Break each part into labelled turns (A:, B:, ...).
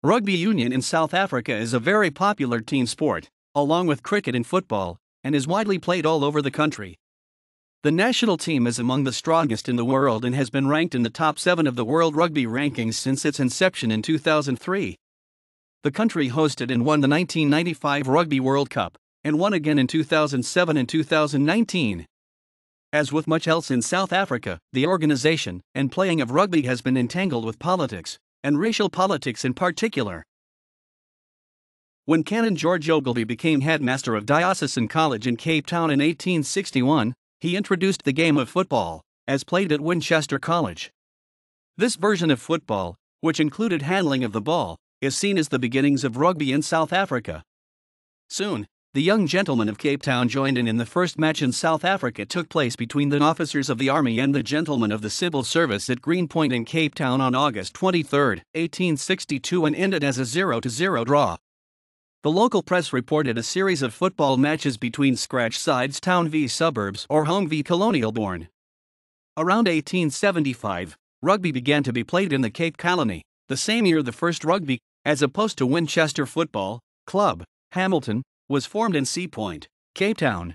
A: Rugby union in South Africa is a very popular team sport, along with cricket and football, and is widely played all over the country. The national team is among the strongest in the world and has been ranked in the top 7 of the World Rugby Rankings since its inception in 2003. The country hosted and won the 1995 Rugby World Cup, and won again in 2007 and 2019. As with much else in South Africa, the organization and playing of rugby has been entangled with politics, and racial politics in particular. When Canon George Ogilvy became headmaster of Diocesan College in Cape Town in 1861, he introduced the game of football, as played at Winchester College. This version of football, which included handling of the ball, is seen as the beginnings of rugby in South Africa. Soon, the young gentlemen of Cape Town joined in the first match in South Africa took place between the officers of the Army and the gentlemen of the Civil Service at Greenpoint in Cape Town on August 23, 1862 and ended as a 0-0 draw. The local press reported a series of football matches between scratch sides, Town v Suburbs or Home v Colonialborn. Around 1875, rugby began to be played in the Cape Colony, the same year the first rugby, as opposed to Winchester Football Club, Hamilton, was formed in Sea Point, Cape Town.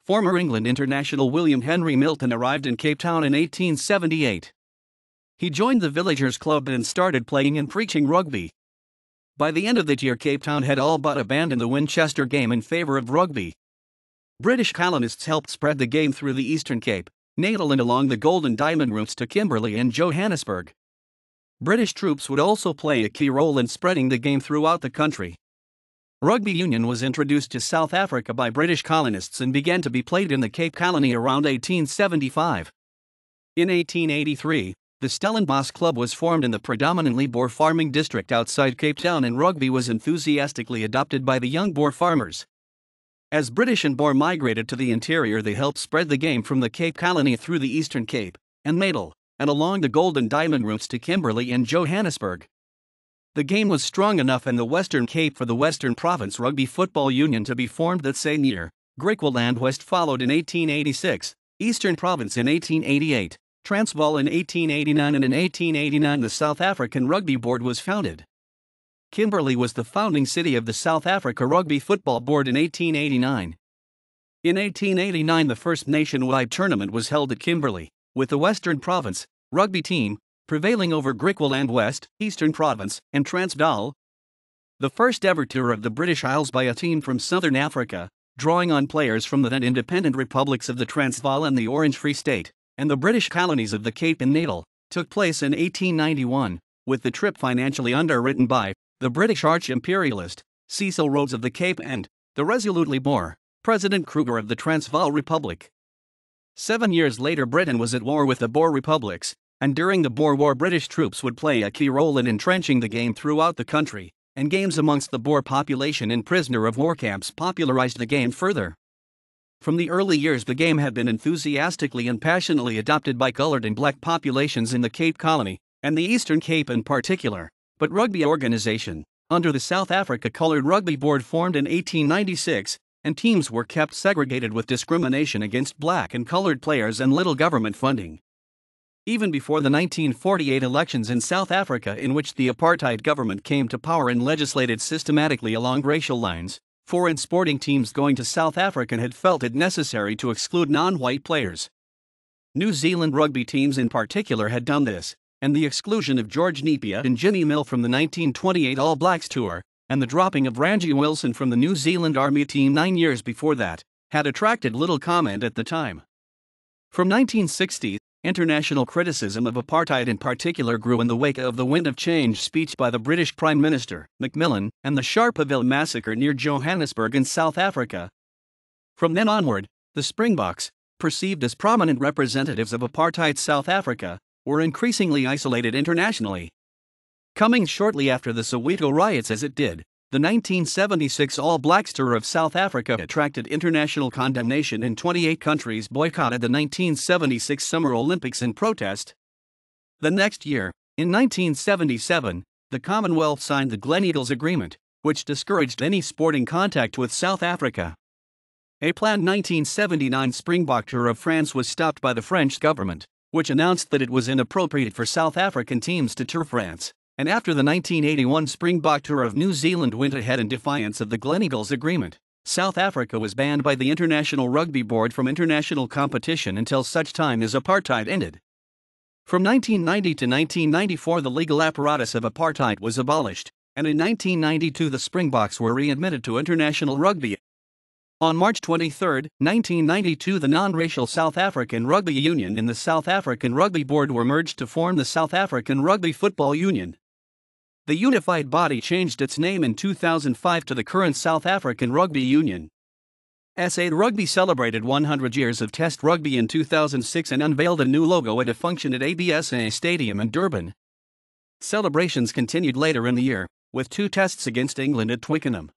A: Former England international William Henry Milton arrived in Cape Town in 1878. He joined the Villagers Club and started playing and preaching rugby. By the end of that year, Cape Town had all but abandoned the Winchester game in favor of rugby. British colonists helped spread the game through the Eastern Cape, Natal and along the Gold and Diamond routes to Kimberley and Johannesburg. British troops would also play a key role in spreading the game throughout the country. Rugby union was introduced to South Africa by British colonists and began to be played in the Cape Colony around 1875. In 1883, the Stellenbosch Club was formed in the predominantly Boer farming district outside Cape Town, and rugby was enthusiastically adopted by the young Boer farmers. As British and Boer migrated to the interior, they helped spread the game from the Cape Colony through the Eastern Cape and Natal, and along the Gold and Diamond routes to Kimberley and Johannesburg. The game was strong enough in the Western Cape for the Western Province Rugby Football Union to be formed that same year. Griqualand West followed in 1886, Eastern Province in 1888, Transvaal in 1889, and in 1889 the South African Rugby Board was founded. Kimberley was the founding city of the South Africa Rugby Football Board in 1889. In 1889 the first nationwide tournament was held at Kimberley, with the Western Province rugby team prevailing over Griqualand West, Eastern Province, and Transvaal. The first ever tour of the British Isles by a team from Southern Africa, drawing on players from the then independent republics of the Transvaal and the Orange Free State, and the British colonies of the Cape and Natal, took place in 1891, with the trip financially underwritten by the British arch-imperialist Cecil Rhodes of the Cape and the resolutely Boer President Kruger of the Transvaal Republic. 7 years later, Britain was at war with the Boer republics, and during the Boer War British troops would play a key role in entrenching the game throughout the country, and games amongst the Boer population in prisoner of war camps popularized the game further. From the early years the game had been enthusiastically and passionately adopted by colored and black populations in the Cape Colony, and the Eastern Cape in particular, but rugby organization, under the South Africa Colored Rugby Board, formed in 1896, and teams were kept segregated with discrimination against black and colored players and little government funding. Even before the 1948 elections in South Africa, in which the apartheid government came to power and legislated systematically along racial lines, foreign sporting teams going to South Africa had felt it necessary to exclude non-white players. New Zealand rugby teams in particular had done this, and the exclusion of George Napier and Jimmy Mill from the 1928 All Blacks tour, and the dropping of Rangie Wilson from the New Zealand Army team 9 years before that, had attracted little comment at the time. From 1960, international criticism of apartheid in particular grew in the wake of the Wind of Change speech by the British Prime Minister, Macmillan, and the Sharpeville massacre near Johannesburg in South Africa. From then onward, the Springboks, perceived as prominent representatives of apartheid South Africa, were increasingly isolated internationally. Coming shortly after the Soweto riots as it did, the 1976 All Blacks tour of South Africa attracted international condemnation, and 28 countries boycotted the 1976 Summer Olympics in protest. The next year, in 1977, the Commonwealth signed the Gleneagles Agreement, which discouraged any sporting contact with South Africa. A planned 1979 Springbok tour of France was stopped by the French government, which announced that it was inappropriate for South African teams to tour France, and after the 1981 Springbok tour of New Zealand went ahead in defiance of the Gleneagles Agreement, South Africa was banned by the International Rugby Board from international competition until such time as apartheid ended. From 1990 to 1994 the legal apparatus of apartheid was abolished, and in 1992 the Springboks were readmitted to international rugby. On March 23, 1992 the non-racial South African Rugby Union and the South African Rugby Board were merged to form the South African Rugby Football Union. The unified body changed its name in 2005 to the current South African Rugby Union. SA Rugby celebrated 100 years of Test rugby in 2006 and unveiled a new logo at a function at ABSA Stadium in Durban. Celebrations continued later in the year, with 2 tests against England at Twickenham.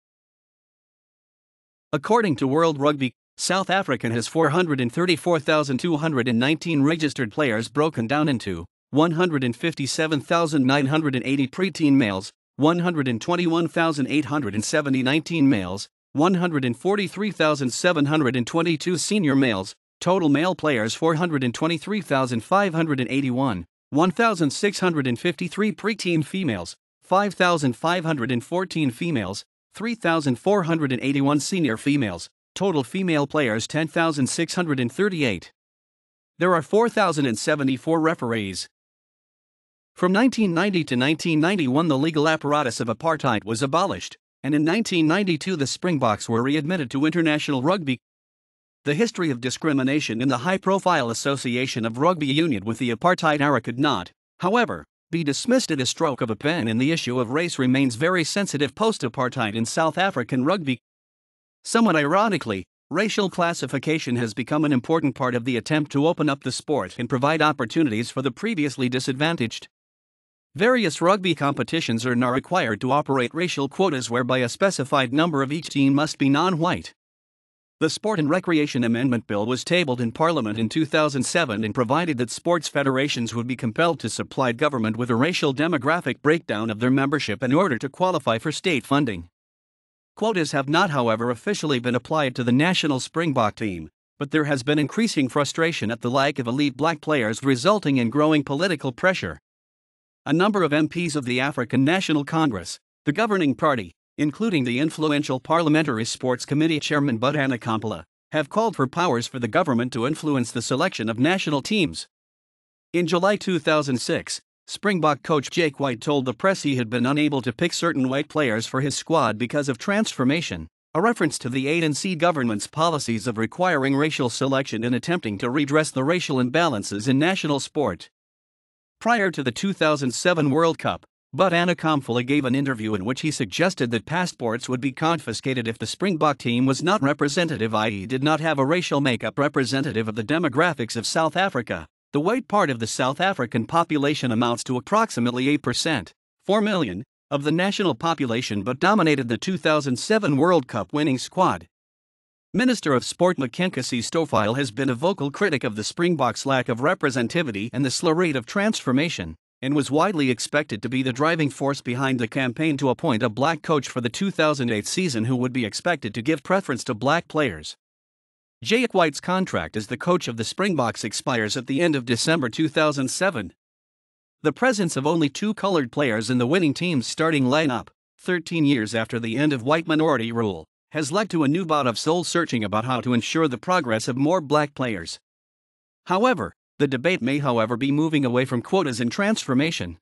A: According to World Rugby, South Africa has 434,219 registered players broken down into 157,980 preteen males, 121,870 19 males, 143,722 senior males, total male players 423,581, 1,653 preteen females, 5,514 females, 3,481 senior females, total female players 10,638. There are 4,074 referees. From 1990 to 1991 the legal apparatus of apartheid was abolished, and in 1992 the Springboks were readmitted to international rugby. The history of discrimination in the high-profile association of rugby union with the apartheid era could not, however, be dismissed at a stroke of a pen, and the issue of race remains very sensitive post-apartheid in South African rugby. Somewhat ironically, racial classification has become an important part of the attempt to open up the sport and provide opportunities for the previously disadvantaged. Various rugby competitions are now required to operate racial quotas whereby a specified number of each team must be non-white. The Sport and Recreation Amendment Bill was tabled in Parliament in 2007 and provided that sports federations would be compelled to supply government with a racial demographic breakdown of their membership in order to qualify for state funding. Quotas have not, however, officially been applied to the national Springbok team, but there has been increasing frustration at the lack of elite black players, resulting in growing political pressure. A number of MPs of the African National Congress, the governing party, including the influential Parliamentary Sports Committee Chairman Butana Kampala, have called for powers for the government to influence the selection of national teams. In July 2006, Springbok coach Jake White told the press he had been unable to pick certain white players for his squad because of transformation, a reference to the ANC government's policies of requiring racial selection in attempting to redress the racial imbalances in national sport. Prior to the 2007 World Cup, Butana Kampala gave an interview in which he suggested that passports would be confiscated if the Springbok team was not representative, i.e. did not have a racial makeup representative of the demographics of South Africa. The white part of the South African population amounts to approximately 8%, 4 million, of the national population, but dominated the 2007 World Cup winning squad. Minister of Sport Mckenzie Stofile has been a vocal critic of the Springboks' lack of representativity and the slow rate of transformation, and was widely expected to be the driving force behind the campaign to appoint a black coach for the 2008 season who would be expected to give preference to black players. Jake White's contract as the coach of the Springboks expires at the end of December 2007. The presence of only 2 colored players in the winning team's starting lineup, 13 years after the end of white minority rule, has led to a new bout of soul-searching about how to ensure the progress of more black players. However, the debate may, be moving away from quotas and transformation.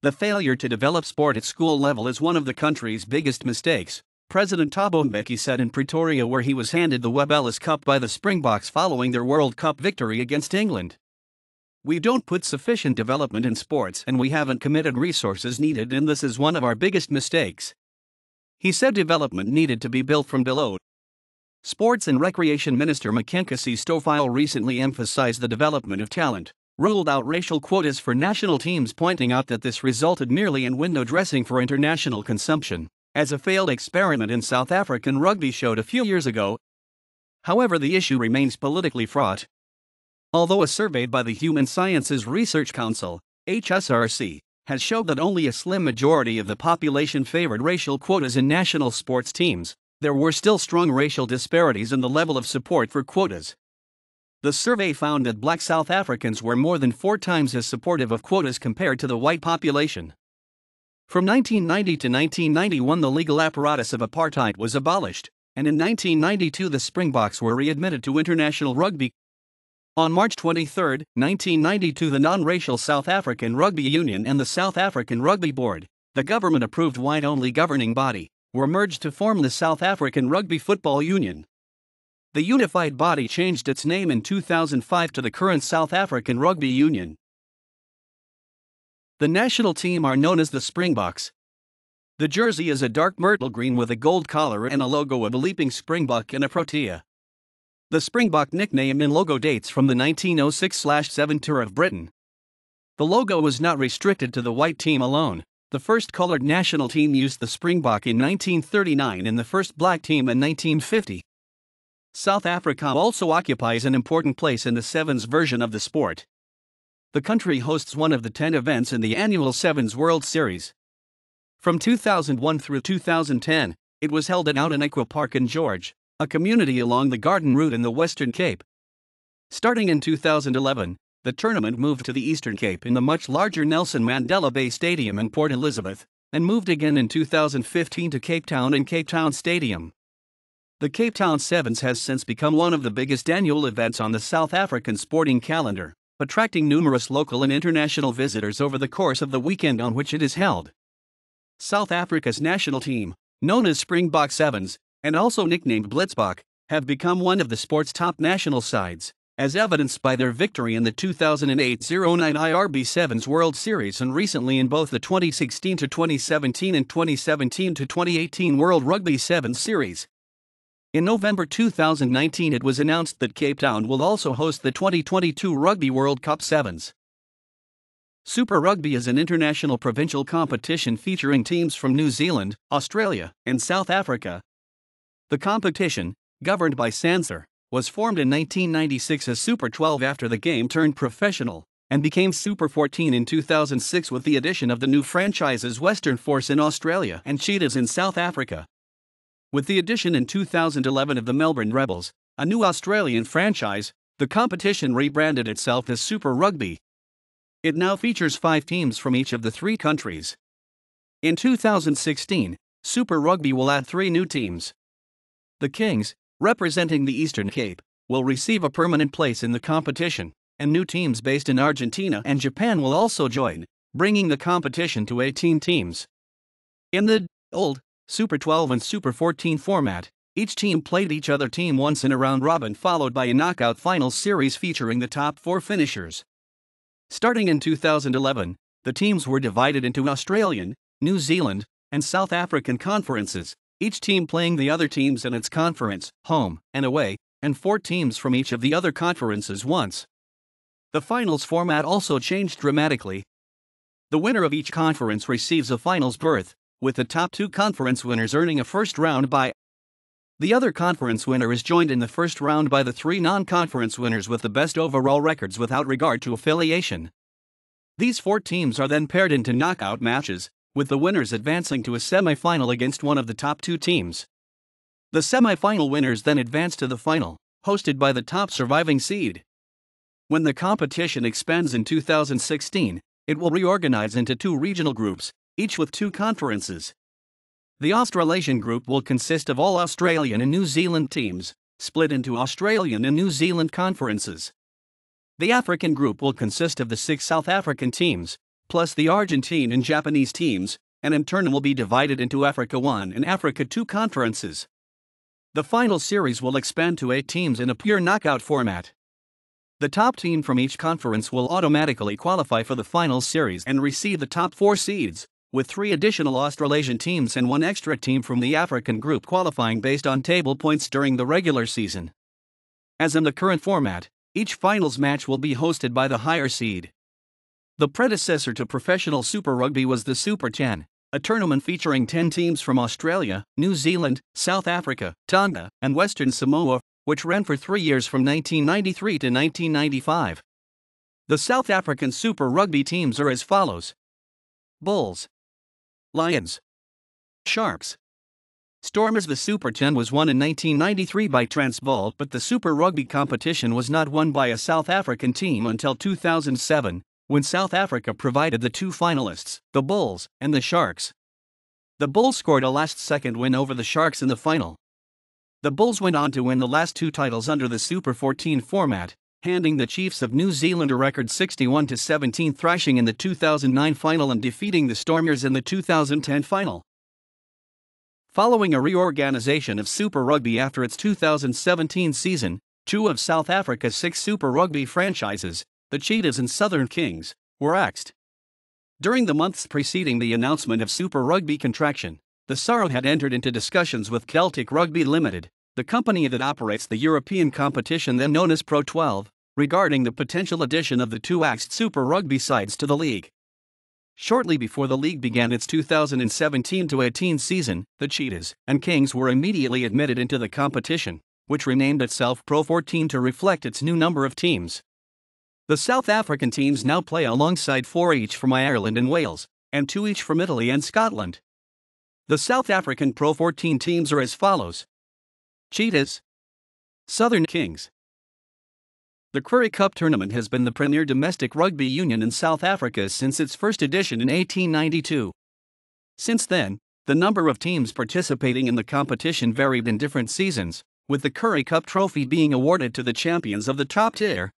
A: The failure to develop sport at school level is one of the country's biggest mistakes, President Thabo Mbeki said in Pretoria, where he was handed the Webb Ellis Cup by the Springboks following their World Cup victory against England. "We don't put sufficient development in sports and we haven't committed resources needed, and this is one of our biggest mistakes." He said development needed to be built from below. Sports and Recreation Minister Mckenzie Stofile recently emphasized the development of talent, ruled out racial quotas for national teams, pointing out that this resulted merely in window dressing for international consumption, as a failed experiment in South African rugby showed a few years ago. However, the issue remains politically fraught. Although a survey by the Human Sciences Research Council, HSRC, has showed that only a slim majority of the population favored racial quotas in national sports teams, there were still strong racial disparities in the level of support for quotas. The survey found that black South Africans were more than 4 times as supportive of quotas compared to the white population. From 1990 to 1991, the legal apparatus of apartheid was abolished, and in 1992 the Springboks were readmitted to international rugby. On March 23, 1992, the non-racial South African Rugby Union and the South African Rugby Board, the government-approved white-only governing body, were merged to form the South African Rugby Football Union. The unified body changed its name in 2005 to the current South African Rugby Union. The national team are known as the Springboks. The jersey is a dark myrtle green with a gold collar and a logo of a leaping springbok and a protea. The Springbok nickname and logo dates from the 1906-7 tour of Britain. The logo was not restricted to the white team alone. The first colored national team used the Springbok in 1939 and the first black team in 1950. South Africa also occupies an important place in the Sevens version of the sport. The country hosts one of the 10 events in the annual Sevens World Series. From 2001 through 2010, it was held at Oudtshoorn Park in George, a community along the Garden Route in the Western Cape. Starting in 2011, the tournament moved to the Eastern Cape in the much larger Nelson Mandela Bay Stadium in Port Elizabeth, and moved again in 2015 to Cape Town and Cape Town Stadium. The Cape Town Sevens has since become one of the biggest annual events on the South African sporting calendar, attracting numerous local and international visitors over the course of the weekend on which it is held. South Africa's national team, known as Springbok Sevens, and also nicknamed Blitzbok, have become one of the sport's top national sides, as evidenced by their victory in the 2008-09 IRB Sevens World Series and recently in both the 2016-2017 and 2017-2018 World Rugby Sevens Series. In November 2019, it was announced that Cape Town will also host the 2022 Rugby World Cup Sevens. Super Rugby is an international provincial competition featuring teams from New Zealand, Australia, and South Africa. The competition, governed by SANSER, was formed in 1996 as Super 12 after the game turned professional, and became Super 14 in 2006 with the addition of the new franchises Western Force in Australia and Cheetahs in South Africa. With the addition in 2011 of the Melbourne Rebels, a new Australian franchise, the competition rebranded itself as Super Rugby. It now features 5 teams from each of the 3 countries. In 2016, Super Rugby will add 3 new teams. The Kings, representing the Eastern Cape, will receive a permanent place in the competition, and new teams based in Argentina and Japan will also join, bringing the competition to 18 teams. In the old Super 12 and Super 14 format, each team played each other team once in a round robin followed by a knockout finals series featuring the top 4 finishers. Starting in 2011, the teams were divided into Australian, New Zealand, and South African conferences, each team playing the other teams in its conference, home and away, and 4 teams from each of the other conferences once. The finals format also changed dramatically. The winner of each conference receives a finals berth, with the top 2 conference winners earning a first round bye. The other conference winner is joined in the first round by the 3 non-conference winners with the best overall records without regard to affiliation. These 4 teams are then paired into knockout matches, with the winners advancing to a semi-final against one of the top 2 teams. The semi-final winners then advance to the final, hosted by the top surviving seed. When the competition expands in 2016, it will reorganize into 2 regional groups, each with 2 conferences. The Australasian group will consist of all Australian and New Zealand teams, split into Australian and New Zealand conferences. The African group will consist of the 6 South African teams, plus the Argentine and Japanese teams, and in turn will be divided into Africa 1 and Africa 2 conferences. The final series will expand to 8 teams in a pure knockout format. The top team from each conference will automatically qualify for the final series and receive the top 4 seeds, with 3 additional Australasian teams and 1 extra team from the African group qualifying based on table points during the regular season. As in the current format, each finals match will be hosted by the higher seed. The predecessor to professional Super Rugby was the Super 10, a tournament featuring 10 teams from Australia, New Zealand, South Africa, Tonga, and Western Samoa, which ran for 3 years from 1993 to 1995. The South African Super Rugby teams are as follows: Bulls, Lions, Sharks. Stormers. The Super 10 was won in 1993 by Transvaal, but the Super Rugby competition was not won by a South African team until 2007, when South Africa provided the two finalists, the Bulls and the Sharks. The Bulls scored a last-second win over the Sharks in the final. The Bulls went on to win the last two titles under the Super 14 format, handing the Chiefs of New Zealand a record 61-17 thrashing in the 2009 final and defeating the Stormers in the 2010 final. Following a reorganization of Super Rugby after its 2017 season, two of South Africa's 6 Super Rugby franchises, the Cheetahs and Southern Kings, were axed. During the months preceding the announcement of Super Rugby contraction, the SARO had entered into discussions with Celtic Rugby Limited, the company that operates the European competition then known as Pro 12, regarding the potential addition of the two axed Super Rugby sides to the league. Shortly before the league began its 2017-18 season, the Cheetahs and Kings were immediately admitted into the competition, which renamed itself Pro 14 to reflect its new number of teams. The South African teams now play alongside 4 each from Ireland and Wales, and 2 each from Italy and Scotland. The South African Pro 14 teams are as follows: Cheetahs, Southern Kings. The Currie Cup tournament has been the premier domestic rugby union in South Africa since its first edition in 1892. Since then, the number of teams participating in the competition varied in different seasons, with the Currie Cup trophy being awarded to the champions of the top tier.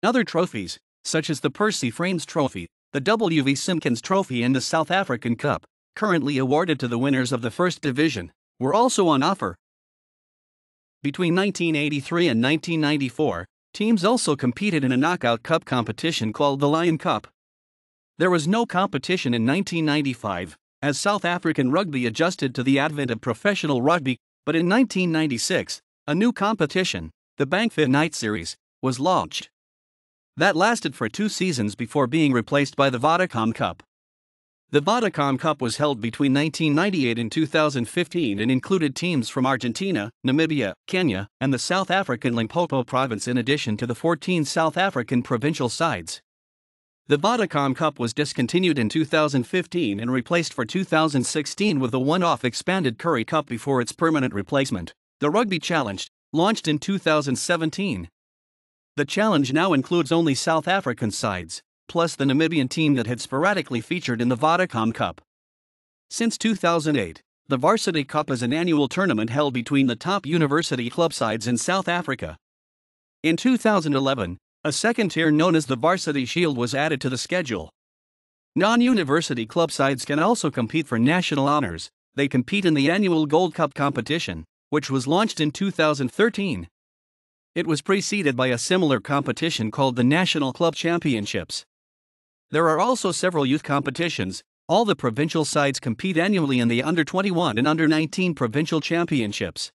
A: Other trophies, such as the Percy Frames Trophy, the W.V. Simpkins Trophy and the South African Cup, currently awarded to the winners of the First Division, were also on offer. Between 1983 and 1994, teams also competed in a knockout cup competition called the Lion Cup. There was no competition in 1995, as South African rugby adjusted to the advent of professional rugby, but in 1996, a new competition, the Bankfit Night Series, was launched. That lasted for 2 seasons before being replaced by the Vodacom Cup. The Vodacom Cup was held between 1998 and 2015 and included teams from Argentina, Namibia, Kenya, and the South African Limpopo province in addition to the 14 South African provincial sides. The Vodacom Cup was discontinued in 2015 and replaced for 2016 with a one-off expanded Currie Cup before its permanent replacement, the Rugby Challenge, launched in 2017. The challenge now includes only South African sides, plus the Namibian team that had sporadically featured in the Vodacom Cup. Since 2008, the Varsity Cup is an annual tournament held between the top university club sides in South Africa. In 2011, a second tier known as the Varsity Shield was added to the schedule. Non-university club sides can also compete for national honors. They compete in the annual Gold Cup competition, which was launched in 2013. It was preceded by a similar competition called the National Club Championships. There are also several youth competitions. All the provincial sides compete annually in the Under-21 and Under-19 provincial championships.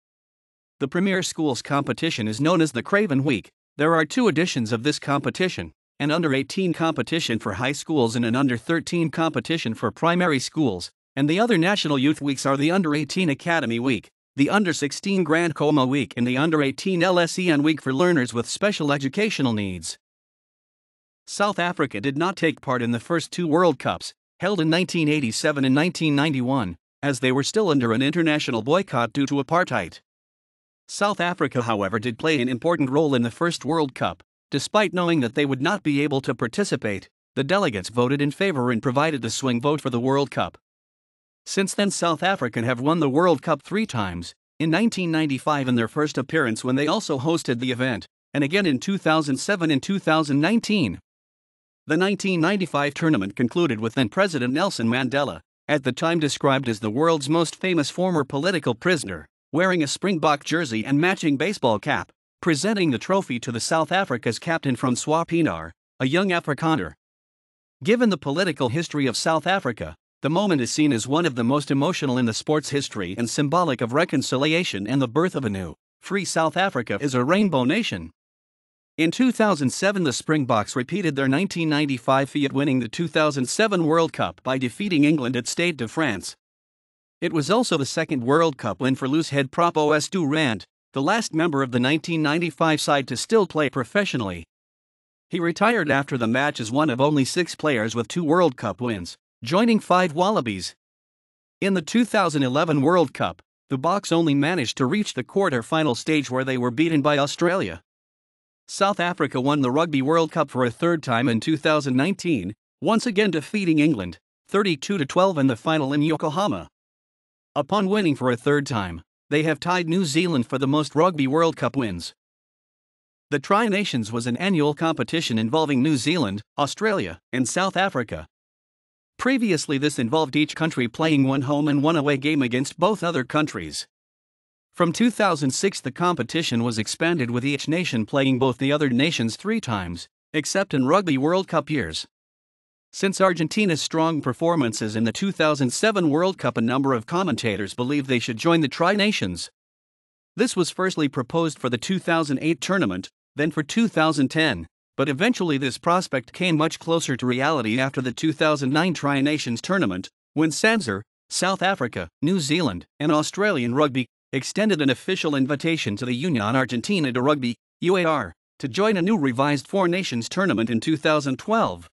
A: The Premier Schools competition is known as the Craven Week. There are 2 editions of this competition, an Under-18 competition for high schools and an Under-13 competition for primary schools, and the other National Youth Weeks are the Under-18 Academy Week, the Under-16 Grand Coma Week and the Under-18 LSEN Week for learners with special educational needs. South Africa did not take part in the first 2 World Cups, held in 1987 and 1991, as they were still under an international boycott due to apartheid. South Africa, however, did play an important role in the first World Cup. Despite knowing that they would not be able to participate, the delegates voted in favor and provided the swing vote for the World Cup. Since then, South Africa have won the World Cup 3 times, in 1995 in their first appearance when they also hosted the event, and again in 2007 and 2019. The 1995 tournament concluded with then-President Nelson Mandela, at the time described as the world's most famous former political prisoner, wearing a Springbok jersey and matching baseball cap, presenting the trophy to the South Africa's captain Francois Pienaar, a young Afrikaner. Given the political history of South Africa, the moment is seen as one of the most emotional in the sport's history and symbolic of reconciliation and the birth of a new, free South Africa as a rainbow nation. In 2007, the Springboks repeated their 1995 feat, winning the 2007 World Cup by defeating England at Stade de France. It was also the second World Cup win for loose head prop OS Durant, the last member of the 1995 side to still play professionally. He retired after the match as one of only 6 players with 2 World Cup wins, joining 5 Wallabies. In the 2011 World Cup, the Boks only managed to reach the quarter-final stage where they were beaten by Australia. South Africa won the Rugby World Cup for a third time in 2019, once again defeating England 32-12 in the final in Yokohama. Upon winning for a third time, they have tied New Zealand for the most Rugby World Cup wins. The Tri-Nations was an annual competition involving New Zealand, Australia, and South Africa. Previously, this involved each country playing one home and one away game against both other countries. From 2006, the competition was expanded with each nation playing both the other nations 3 times, except in Rugby World Cup years. Since Argentina's strong performances in the 2007 World Cup, a number of commentators believe they should join the Tri-Nations. This was firstly proposed for the 2008 tournament, then for 2010, but eventually this prospect came much closer to reality after the 2009 Tri-Nations tournament, when SANZAR, South Africa, New Zealand, and Australian Rugby extended an official invitation to the Union Argentina de Rugby, UAR, to join a new revised 4 Nations tournament in 2012.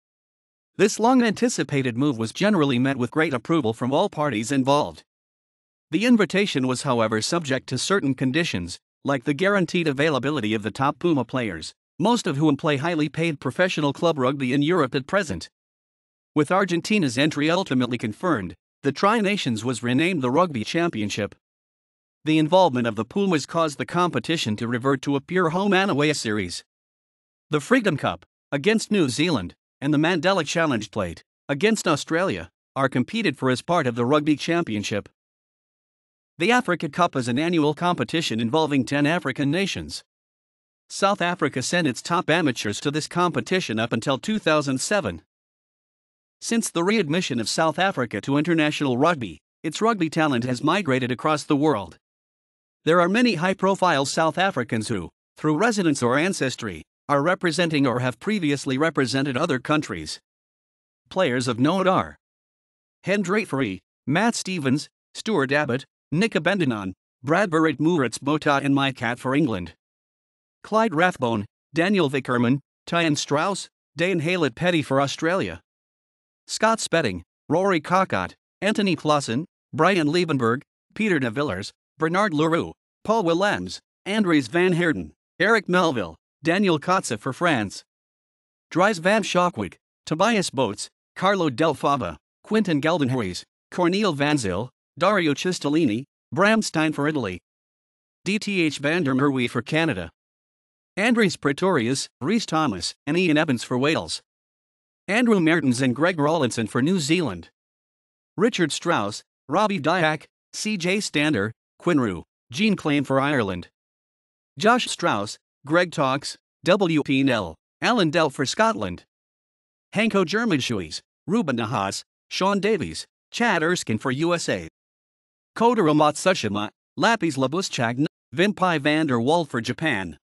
A: This long-anticipated move was generally met with great approval from all parties involved. The invitation was, however, subject to certain conditions, like the guaranteed availability of the top Puma players, most of whom play highly paid professional club rugby in Europe at present. With Argentina's entry ultimately confirmed, the Tri-Nations was renamed the Rugby Championship. The involvement of the Pumas caused the competition to revert to a pure home and away series. The Freedom Cup, against New Zealand, and the Mandela Challenge Plate, against Australia, are competed for as part of the Rugby Championship. The Africa Cup is an annual competition involving 10 African nations. South Africa sent its top amateurs to this competition up until 2007. Since the readmission of South Africa to international rugby, its rugby talent has migrated across the world. There are many high-profile South Africans who, through residence or ancestry, are representing or have previously represented other countries. Players of note are Hendry Free, Matt Stevens, Stuart Abbott, Nick Abendanon, Bradbury Moritz Botha and Mike Cat for England. Clyde Rathbone, Daniel Vickerman, Tyan Strauss, Dane Haylett Petty for Australia. Scott Spedding, Rory Cockott, Anthony Clausen, Brian Liebenberg, Peter de Villers, Bernard Leroux, Paul Willems, Andries van Heerden, Eric Melville, Daniel Kotze for France. Dries van Schokwyk, Tobias Boats, Carlo Del Fava, Quinton Geldenhuys, Cornel van Zyl, Dario Cistollini, Bram Stein for Italy. DTH van der Merwe for Canada. Andries Pretorius, Rhys Thomas, and Ian Evans for Wales. Andrew Mertens and Greg Rawlinson for New Zealand. Richard Strauss, Robbie Dyack, CJ Stander, Quinn Roux, Jean Claim for Ireland. Josh Strauss, Greg Talks, W.P. Nell, Alan Dell for Scotland. Hanko Germanshuis, Ruben Nahas, Sean Davies, Chad Erskine for USA. Kotaro Matsushima, Lapis Labuschagn, Vimpai van der Wald for Japan.